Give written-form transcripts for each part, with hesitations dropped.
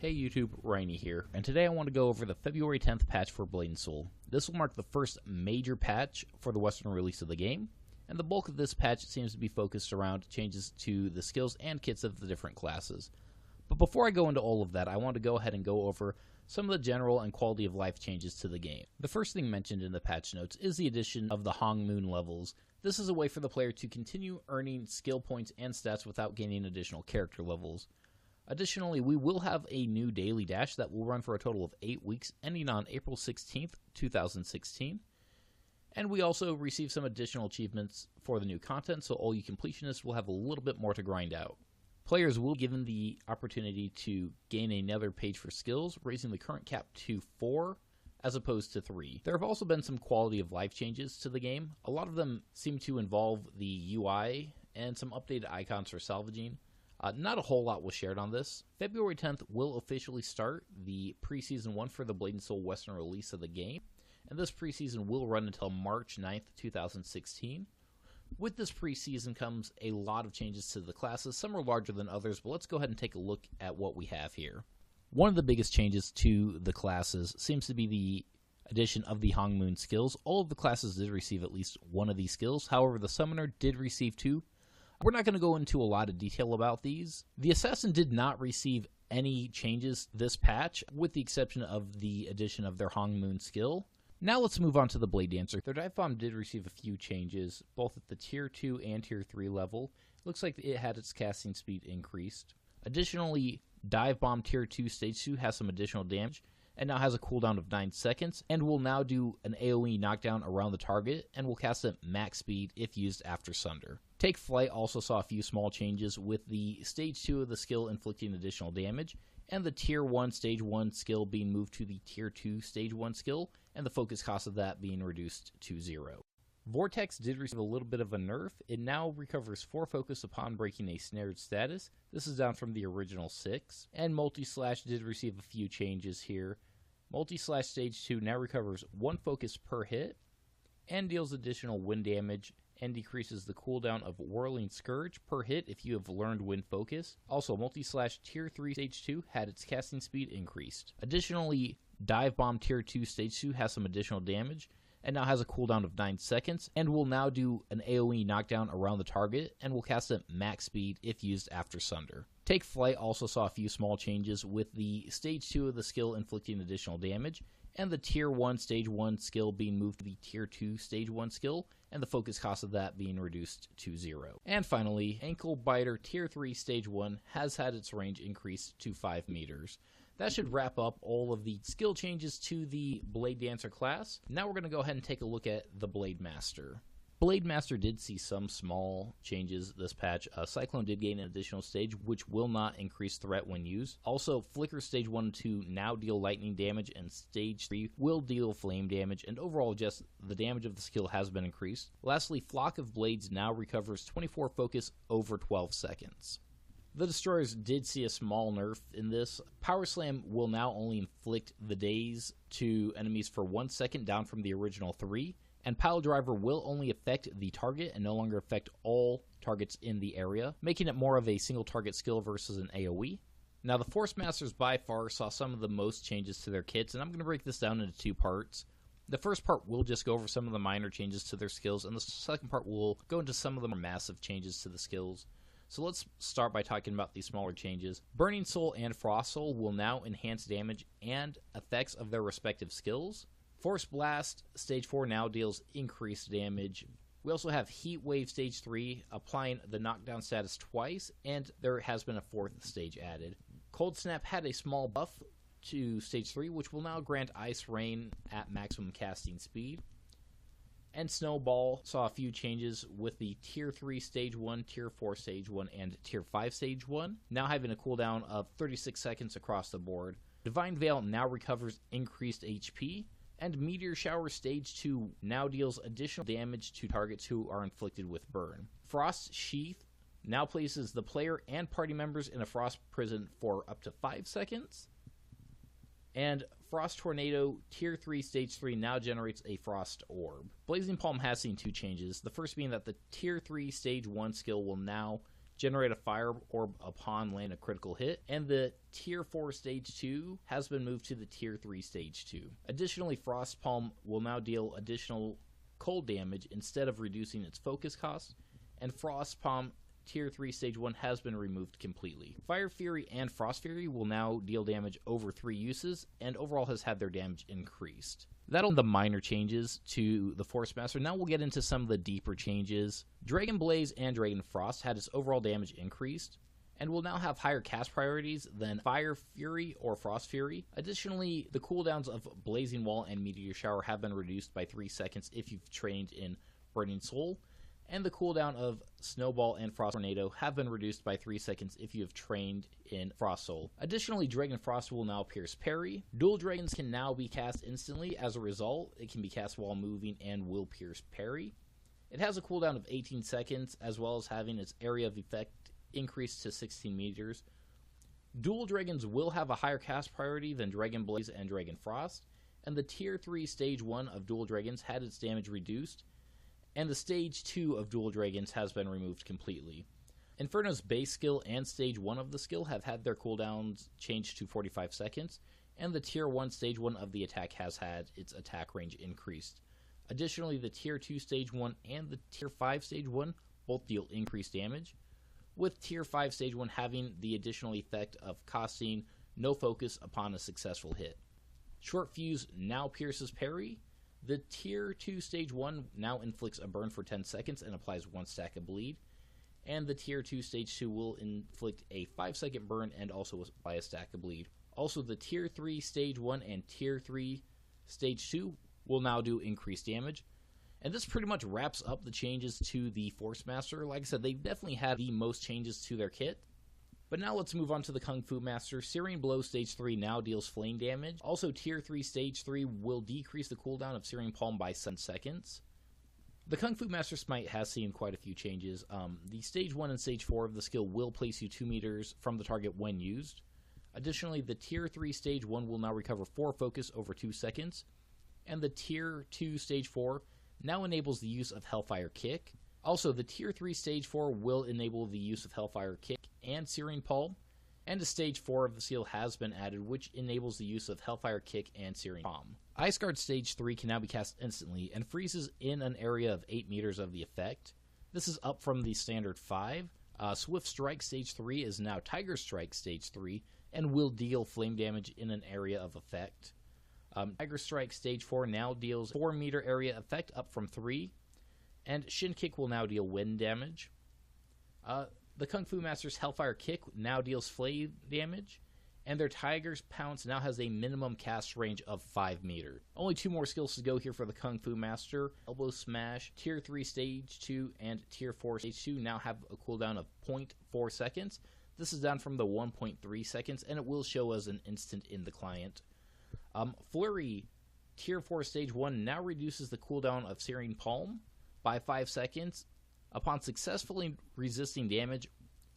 Hey YouTube, Rhyny here, and today I want to go over the February 10th patch for Blade & Soul. This will mark the first major patch for the Western release of the game, and the bulk of this patch seems to be focused around changes to the skills and kits of the different classes. But before I go into all of that, I want to go ahead and go over some of the general and quality of life changes to the game. The first thing mentioned in the patch notes is the addition of the Hong Moon levels. This is a way for the player to continue earning skill points and stats without gaining additional character levels. Additionally, we will have a new daily dash that will run for a total of 8 weeks, ending on April 16th, 2016. And we also receive some additional achievements for the new content, so all you completionists will have a little bit more to grind out. Players will be given the opportunity to gain another page for skills, raising the current cap to 4 as opposed to 3. There have also been some quality of life changes to the game. A lot of them seem to involve the UI and some updated icons for salvaging. Not a whole lot was shared on this. February 10th will officially start the Preseason 1 for the Blade & Soul Western release of the game, and this preseason will run until March 9th, 2016. With this preseason comes a lot of changes to the classes. Some are larger than others, but let's go ahead and take a look at what we have here. One of the biggest changes to the classes seems to be the addition of the Hong Moon skills. All of the classes did receive at least one of these skills, however the Summoner did receive 2. We're not going to go into a lot of detail about these. The Assassin did not receive any changes this patch, with the exception of the addition of their Hong Moon skill. Now let's move on to the Blade Dancer. Their Dive Bomb did receive a few changes, both at the Tier 2 and Tier 3 level. It looks like it had its casting speed increased. Additionally, Dive Bomb Tier 2 Stage 2 has some additional damage, and now has a cooldown of 9 seconds, and will now do an AoE knockdown around the target, and will cast at max speed if used after Sunder. Take Flight also saw a few small changes, with the Stage 2 of the skill inflicting additional damage, and the Tier 1 Stage 1 skill being moved to the Tier 2 Stage 1 skill, and the focus cost of that being reduced to 0. Vortex did receive a little bit of a nerf. It now recovers 4 focus upon breaking a snared status. This is down from the original 6. And Multi-Slash did receive a few changes here. Multi-Slash Stage 2 now recovers 1 focus per hit, and deals additional wind damage, and decreases the cooldown of Whirling Scourge per hit if you have learned Wind Focus. Also, Multi-Slash Tier 3 Stage 2 had its casting speed increased. Additionally, Dive Bomb Tier 2 Stage 2 has some additional damage, and now has a cooldown of 9 seconds, and will now do an AoE knockdown around the target, and will cast at max speed if used after Sunder. Take Flight also saw a few small changes, with the Stage 2 of the skill inflicting additional damage, and the Tier 1 Stage 1 skill being moved to the Tier 2 Stage 1 skill, and the focus cost of that being reduced to 0. And finally, Ankle Biter Tier 3 Stage 1 has had its range increased to 5 meters. That should wrap up all of the skill changes to the Blade Dancer class. Now we're going to go ahead and take a look at the Blade Master. Blade Master did see some small changes this patch. Cyclone did gain an additional stage, which will not increase threat when used. Also, Flicker Stage 1 and 2 now deal lightning damage, and Stage 3 will deal flame damage, and overall just the damage of the skill has been increased. Lastly, Flock of Blades now recovers 24 focus over 12 seconds. The Destroyers did see a small nerf in this. Power Slam will now only inflict the daze to enemies for 1 second, down from the original 3. And Pile Driver will only affect the target and no longer affect all targets in the area, making it more of a single target skill versus an AoE. Now, the Force Masters by far saw some of the most changes to their kits, and I'm going to break this down into 2 parts. The first part will just go over some of the minor changes to their skills, and the second part will go into some of the more massive changes to the skills. So let's start by talking about these smaller changes. Burning Soul and Frost Soul will now enhance damage and effects of their respective skills. Force Blast Stage 4 now deals increased damage. We also have Heat Wave Stage 3 applying the knockdown status twice, and there has been a 4th stage added. Cold Snap had a small buff to Stage 3, which will now grant Ice Rain at maximum casting speed. And Snowball saw a few changes, with the Tier 3 Stage 1, Tier 4 Stage 1, and Tier 5 Stage 1, now having a cooldown of 36 seconds across the board. Divine Veil now recovers increased HP, and Meteor Shower Stage 2 now deals additional damage to targets who are inflicted with burn. Frost Sheath now places the player and party members in a frost prison for up to 5 seconds. And Frost Tornado Tier 3 Stage 3 now generates a Frost Orb. Blazing Palm has seen 2 changes, the first being that the Tier 3 Stage 1 skill will now generate a fire orb upon land a critical hit, and the Tier 4 Stage 2 has been moved to the Tier 3 Stage 2. Additionally, Frost Palm will now deal additional cold damage instead of reducing its focus cost, and Frost Palm Tier 3 Stage 1 has been removed completely. Fire Fury and Frost Fury will now deal damage over 3 uses, and overall has had their damage increased. That'll be the minor changes to the Force Master. Now we'll get into some of the deeper changes. Dragon Blaze and Dragon Frost had its overall damage increased, and will now have higher cast priorities than Fire Fury or Frost Fury. Additionally, the cooldowns of Blazing Wall and Meteor Shower have been reduced by 3 seconds if you've trained in Burning Soul, and the cooldown of Snowball and Frost Tornado have been reduced by 3 seconds if you have trained in Frost Soul. Additionally, Dragon Frost will now pierce parry. Dual Dragons can now be cast instantly. As a result, it can be cast while moving and will pierce parry. It has a cooldown of 18 seconds, as well as having its area of effect increased to 16 meters. Dual Dragons will have a higher cast priority than Dragon Blaze and Dragon Frost, and the Tier 3 Stage 1 of Dual Dragons had its damage reduced, and the Stage 2 of Dual Dragons has been removed completely. Inferno's base skill and Stage 1 of the skill have had their cooldowns changed to 45 seconds, and the Tier 1 Stage 1 of the attack has had its attack range increased. Additionally, the Tier 2 Stage 1 and the Tier 5 Stage 1 both deal increased damage, with Tier 5 Stage 1 having the additional effect of costing no focus upon a successful hit. Short Fuse now pierces parry. The Tier 2 Stage 1 now inflicts a burn for 10 seconds and applies 1 stack of bleed, and the Tier 2 Stage 2 will inflict a 5-second burn and also apply a stack of bleed. Also, the Tier 3 Stage 1 and Tier 3 Stage 2 will now do increased damage. And this pretty much wraps up the changes to the Force Master. Like I said, they definitely had the most changes to their kit. But now let's move on to the Kung Fu Master. Searing Blow Stage 3 now deals flame damage. Also, Tier 3 Stage 3 will decrease the cooldown of Searing Palm by 7 seconds. The Kung Fu Master Smite has seen quite a few changes. The Stage 1 and Stage 4 of the skill will place you 2 meters from the target when used. Additionally, the Tier 3 Stage 1 will now recover 4 focus over 2 seconds. And the Tier 2 Stage 4 now enables the use of Hellfire Kick. Also, the Tier 3 Stage 4 will enable the use of Hellfire Kick and Searing Palm, and a Stage 4 of the seal has been added, which enables the use of Hellfire Kick and Searing Palm. Ice Guard Stage 3 can now be cast instantly, and freezes in an area of 8 meters of the effect. This is up from the standard 5. Swift Strike Stage 3 is now Tiger Strike Stage 3, and will deal flame damage in an area of effect. Tiger Strike Stage 4 now deals 4 meter area effect, up from 3. And Shin Kick will now deal wind damage. The Kung Fu Master's Hellfire Kick now deals flame damage. And their Tiger's Pounce now has a minimum cast range of 5 meters. Only 2 more skills to go here for the Kung Fu Master. Elbow Smash, Tier 3 Stage 2, and Tier 4 Stage 2 now have a cooldown of 0.4 seconds. This is down from the 1.3 seconds, and it will show as an instant in the client. Flurry, Tier 4 Stage 1 now reduces the cooldown of Searing Palm by 5 seconds upon successfully resisting damage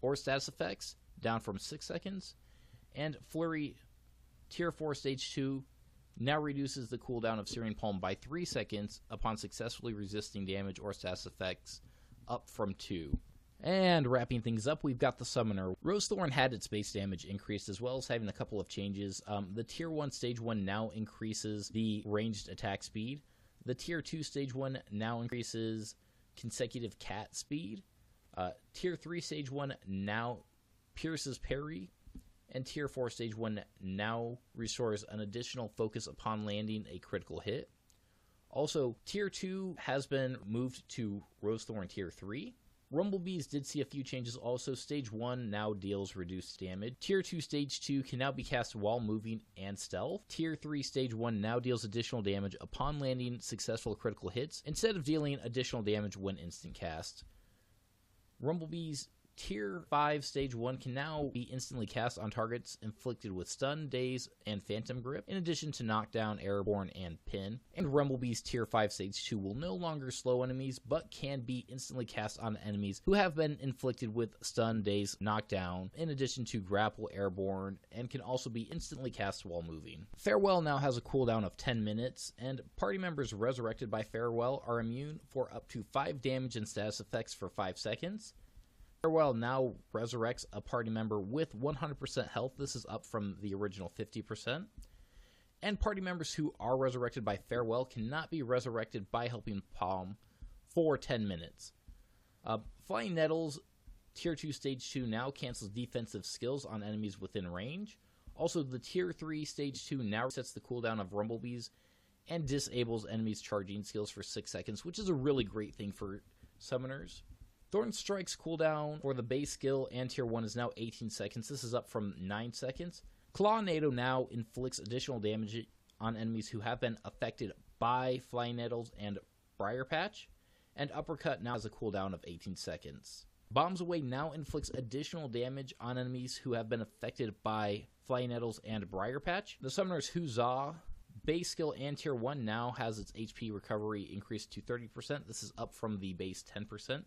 or status effects, down from 6 seconds. And Flurry, Tier 4 Stage 2 now reduces the cooldown of Searing Palm by 3 seconds upon successfully resisting damage or status effects, up from 2. And wrapping things up, we've got the Summoner. Rosethorn had its base damage increased, as well as having a couple of changes. The Tier 1 Stage 1 now increases the ranged attack speed. The Tier 2 Stage 1 now increases consecutive cat speed. Tier 3 Stage 1 now pierces parry. And Tier 4 Stage 1 now restores an additional focus upon landing a critical hit. Also, Tier 2 has been moved to Rosethorn Tier 3. Rumblebees did see a few changes also. Stage 1 now deals reduced damage. Tier 2 Stage 2 can now be cast while moving and stealth. Tier 3 Stage 1 now deals additional damage upon landing successful critical hits, instead of dealing additional damage when instant cast. Rumblebees Tier 5 Stage 1 can now be instantly cast on targets inflicted with Stun, Daze, and Phantom Grip, in addition to Knockdown, Airborne, and Pin. And Rumblebee's Tier 5 Stage 2 will no longer slow enemies, but can be instantly cast on enemies who have been inflicted with Stun, Daze, Knockdown, in addition to Grapple, Airborne, and can also be instantly cast while moving. Farewell now has a cooldown of 10 minutes, and party members resurrected by Farewell are immune for up to 5 damage and status effects for 5 seconds. Farewell now resurrects a party member with 100% health. This is up from the original 50%. And party members who are resurrected by Farewell cannot be resurrected by Helping Palm for 10 minutes. Flying Nettles Tier 2 Stage 2 now cancels defensive skills on enemies within range. Also, the Tier 3 Stage 2 now resets the cooldown of Rumblebees and disables enemies' charging skills for 6 seconds, which is a really great thing for summoners. Thorn Strike's cooldown for the base skill and Tier 1 is now 18 seconds. This is up from 9 seconds. Clawnado now inflicts additional damage on enemies who have been affected by Flying Nettles and Briar Patch. And Uppercut now has a cooldown of 18 seconds. Bombs Away now inflicts additional damage on enemies who have been affected by Flying Nettles and Briar Patch. The Summoner's Huzzah base skill and Tier 1 now has its HP recovery increased to 30%. This is up from the base 10%.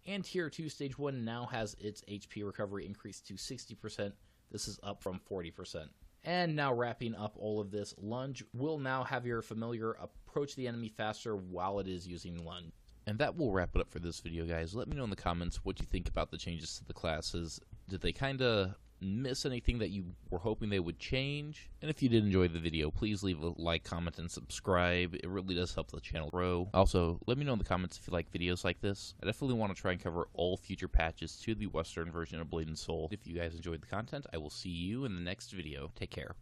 And Tier 2 Stage 1 now has its HP recovery increased to 60%. This is up from 40%. And now wrapping up all of this, Lunge will now have your familiar approach the enemy faster while it is using Lunge. And that will wrap it up for this video, guys. Let me know in the comments what you think about the changes to the classes. Did they kind of miss anything that you were hoping they would change? And if you did enjoy the video, please leave a like, comment, and subscribe. It really does help the channel grow. Also, let me know in the comments if you like videos like this. I definitely want to try and cover all future patches to the Western version of Blade and Soul. If you guys enjoyed the content, I will see you in the next video. Take care.